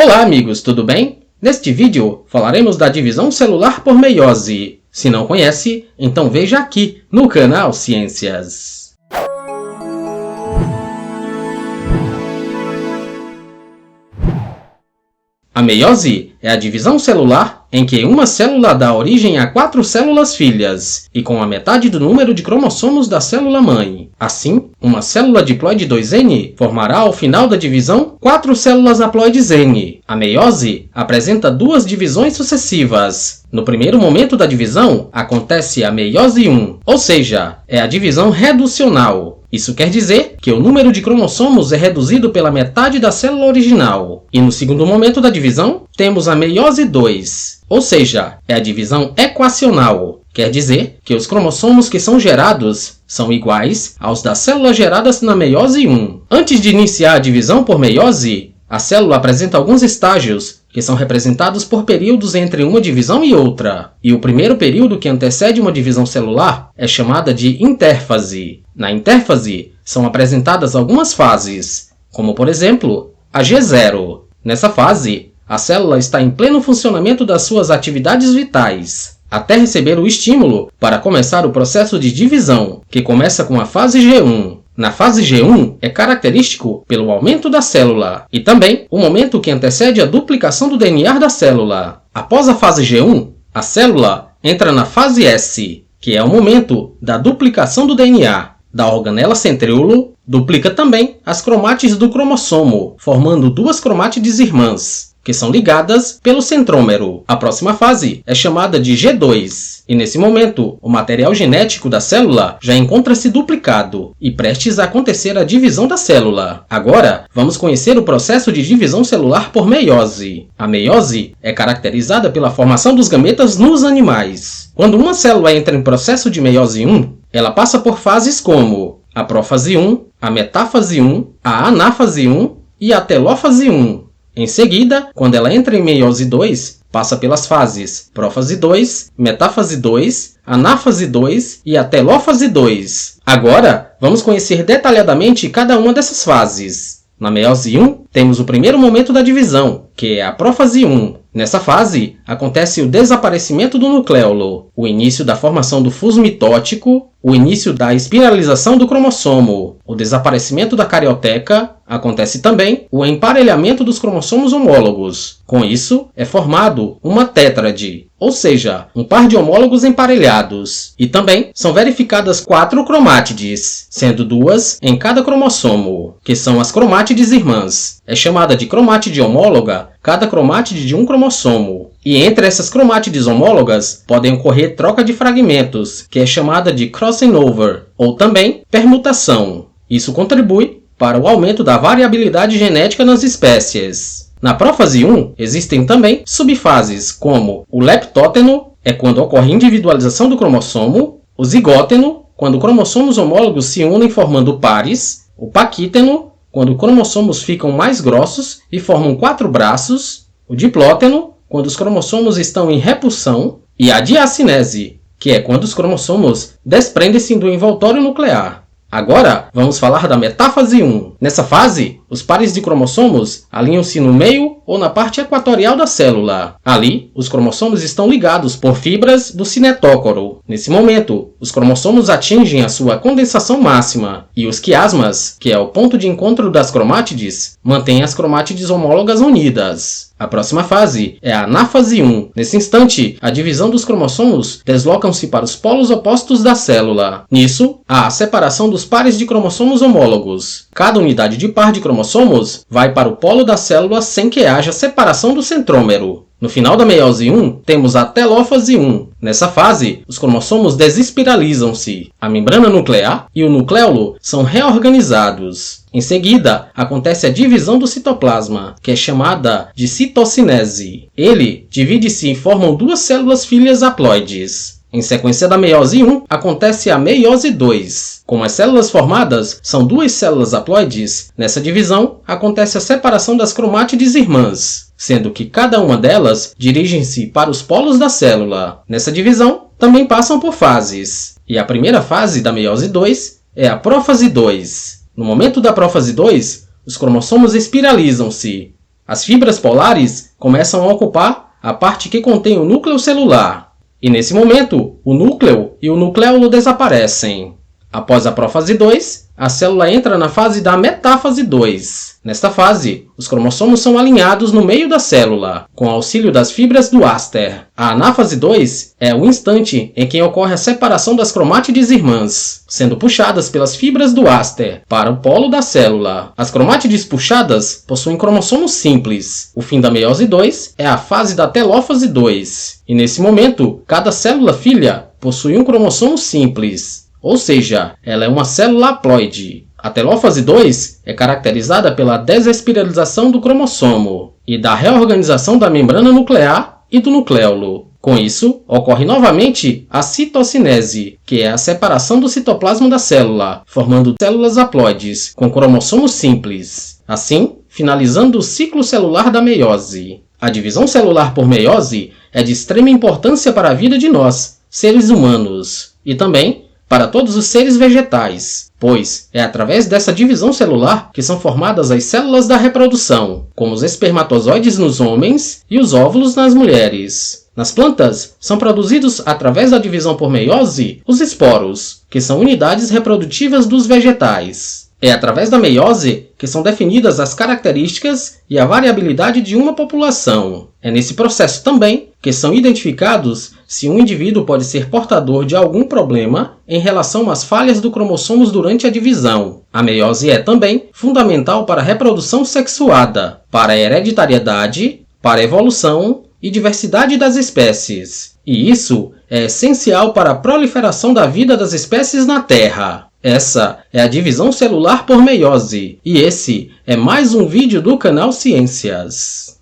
Olá amigos, tudo bem? Neste vídeo falaremos da divisão celular por meiose. Se não conhece, então veja aqui no canal Ciências. A meiose é a divisão celular em que uma célula dá origem a 4 células filhas e com a metade do número de cromossomos da célula-mãe. Assim, uma célula diploide 2N formará ao final da divisão 4 células haploides N. A meiose apresenta 2 divisões sucessivas. No primeiro momento da divisão, acontece a meiose 1, ou seja, é a divisão reducional. Isso quer dizer que o número de cromossomos é reduzido pela metade da célula original. E no segundo momento da divisão, temos a meiose 2, ou seja, é a divisão equacional. Quer dizer que os cromossomos que são gerados são iguais aos das células geradas na meiose 1. Antes de iniciar a divisão por meiose, a célula apresenta alguns estágios que são representados por períodos entre uma divisão e outra. E o primeiro período que antecede uma divisão celular é chamada de intérfase. Na intérfase, são apresentadas algumas fases, como por exemplo, a G0. Nessa fase, a célula está em pleno funcionamento das suas atividades vitais, até receber o estímulo para começar o processo de divisão, que começa com a fase G1. Na fase G1, é característico pelo aumento da célula e também o momento que antecede a duplicação do DNA da célula. Após a fase G1, a célula entra na fase S, que é o momento da duplicação do DNA. Da organela centríolo, duplica também as cromátides do cromossomo, formando 2 cromátides irmãs, que são ligadas pelo centrômero. A próxima fase é chamada de G2, e nesse momento, o material genético da célula já encontra-se duplicado e prestes a acontecer a divisão da célula. Agora, vamos conhecer o processo de divisão celular por meiose. A meiose é caracterizada pela formação dos gametas nos animais. Quando uma célula entra em processo de meiose 1, ela passa por fases como a prófase 1, a metáfase 1, a anáfase 1 e a telófase 1. Em seguida, quando ela entra em meiose 2, passa pelas fases prófase 2, metáfase 2, anáfase 2 e a telófase 2. Agora, vamos conhecer detalhadamente cada uma dessas fases. Na meiose 1, temos o primeiro momento da divisão, que é a prófase 1. Nessa fase, acontece o desaparecimento do nucleolo, o início da formação do fuso mitótico, o início da espiralização do cromossomo, o desaparecimento da carioteca, acontece também o emparelhamento dos cromossomos homólogos. Com isso, é formado uma tétrade, ou seja, um par de homólogos emparelhados. E também são verificadas 4 cromátides, sendo 2 em cada cromossomo, que são as cromátides irmãs. É chamada de cromátide homóloga cada cromátide de um cromossomo. E entre essas cromátides homólogas podem ocorrer troca de fragmentos, que é chamada de crossing over, ou também permutação. Isso contribui para o aumento da variabilidade genética nas espécies. Na prófase 1, existem também subfases, como o leptóteno, é quando ocorre individualização do cromossomo, o zigóteno, quando cromossomos homólogos se unem formando pares, o paquíteno, quando cromossomos ficam mais grossos e formam 4 braços, o diplóteno, quando os cromossomos estão em repulsão, e a diacinese, que é quando os cromossomos desprendem-se do envoltório nuclear. Agora, vamos falar da metáfase 1. Nessa fase, os pares de cromossomos alinham-se no meio ou na parte equatorial da célula. Ali, os cromossomos estão ligados por fibras do cinetócoro. Nesse momento, os cromossomos atingem a sua condensação máxima e os quiasmas, que é o ponto de encontro das cromátides, mantêm as cromátides homólogas unidas. A próxima fase é a anáfase 1. Nesse instante, a divisão dos cromossomos deslocam-se para os polos opostos da célula. Nisso, há a separação dos pares de cromossomos homólogos. Cada unidade de par de cromossomos vai para o polo da célula sem que haja separação do centrômero. No final da meiose 1, temos a telófase 1. Nessa fase, os cromossomos desespiralizam-se. A membrana nuclear e o nucleolo são reorganizados. Em seguida, acontece a divisão do citoplasma, que é chamada de citocinese. Ele divide-se e formam 2 células filhas haploides. Em sequência da meiose 1, acontece a meiose 2. Como as células formadas são 2 células haploides, nessa divisão acontece a separação das cromátides irmãs, sendo que cada uma delas dirigem-se para os polos da célula. Nessa divisão, também passam por fases. E a primeira fase da meiose 2 é a prófase 2. No momento da prófase 2, os cromossomos espiralizam-se. as fibras polares começam a ocupar a parte que contém o núcleo celular. E nesse momento, o núcleo e o nucleolo desaparecem. Após a prófase 2, a célula entra na fase da metáfase 2. Nesta fase, os cromossomos são alinhados no meio da célula, com auxílio das fibras do áster. A anáfase 2 é o instante em que ocorre a separação das cromátides irmãs, sendo puxadas pelas fibras do áster para o polo da célula. As cromátides puxadas possuem cromossomos simples. O fim da meiose 2 é a fase da telófase 2. E nesse momento, cada célula filha possui um cromossomo simples. Ou seja, ela é uma célula haploide. A telófase 2 é caracterizada pela desespiralização do cromossomo e da reorganização da membrana nuclear e do nucleolo. Com isso, ocorre novamente a citocinese, que é a separação do citoplasma da célula, formando células haploides com cromossomos simples. Assim, finalizando o ciclo celular da meiose. A divisão celular por meiose é de extrema importância para a vida de nós, seres humanos, e também para todos os seres vegetais, pois é através dessa divisão celular que são formadas as células da reprodução, como os espermatozoides nos homens e os óvulos nas mulheres. Nas plantas, são produzidos através da divisão por meiose os esporos, que são unidades reprodutivas dos vegetais. É através da meiose que são definidas as características e a variabilidade de uma população. É nesse processo também que são identificados se um indivíduo pode ser portador de algum problema em relação às falhas do cromossomos durante a divisão. A meiose é também fundamental para a reprodução sexuada, para a hereditariedade, para a evolução e diversidade das espécies. E isso é essencial para a proliferação da vida das espécies na Terra. Essa é a divisão celular por meiose, e esse é mais um vídeo do canal Ciências.